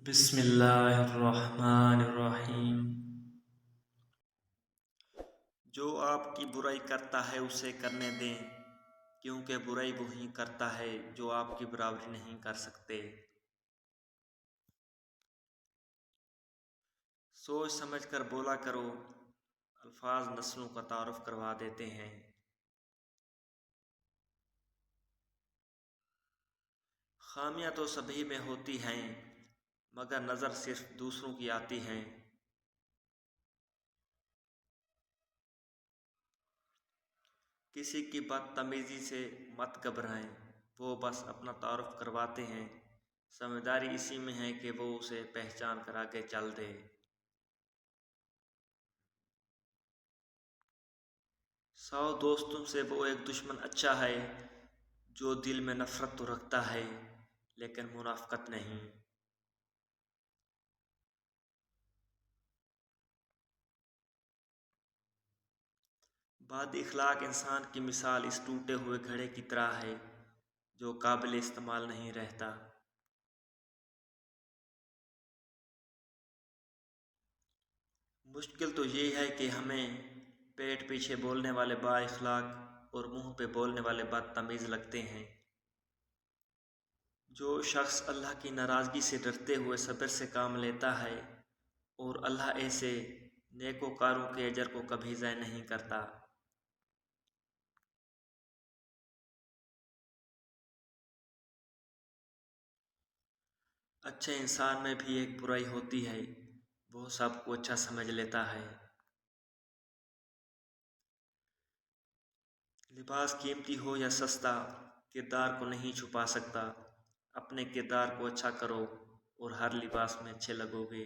بسم اللہ الرحمن الرحیم۔ جو آپ کی برائی کرتا ہے اسے کرنے دیں، کیونکہ برائی وہی کرتا ہے جو آپ کی برابری نہیں کر سکتے۔ سوچ سمجھ کر بولا کرو، الفاظ نسلوں کا تعارف کروا دیتے ہیں۔ خامیاں تو سبھی میں ہوتی ہیں، مگر نظر صرف دوسروں کی آتی ہیں۔ کسی کی بدتمیزی سے مت گھبرائیں، وہ بس اپنا تعارف کرواتے ہیں۔ سمجھداری اسی میں ہے کہ وہ اسے پہچان کر آگے چل دے۔ 100 دوستوں سے وہ ایک دشمن اچھا ہے، جو دل میں نفرت تو رکھتا ہے لیکن منافقت نہیں۔ بد اخلاق انسان کی مثال اس ٹوٹے ہوئے گھڑے کی طرح ہے جو قابل استعمال نہیں رہتا۔ مشکل تو یہ ہے کہ ہمیں پیٹ پیچھے بولنے والے با اخلاق اور منہ پہ بولنے والے بدتمیز لگتے ہیں۔ جو شخص اللہ کی ناراضگی سے ڈرتے ہوئے صبر سے کام لیتا ہے، اور اللہ ایسے نیکوکاروں کے اجر کو کبھی ضائع نہیں کرتا۔ اچھے انسان میں بھی ایک برائی ہوتی ہے، وہ سب کو اچھا سمجھ لیتا ہے۔ لباس قیمتی ہو یا سستا، کردار کو نہیں چھپا سکتا۔ اپنے کردار کو اچھا کرو اور ہر لباس میں اچھے لگو گے۔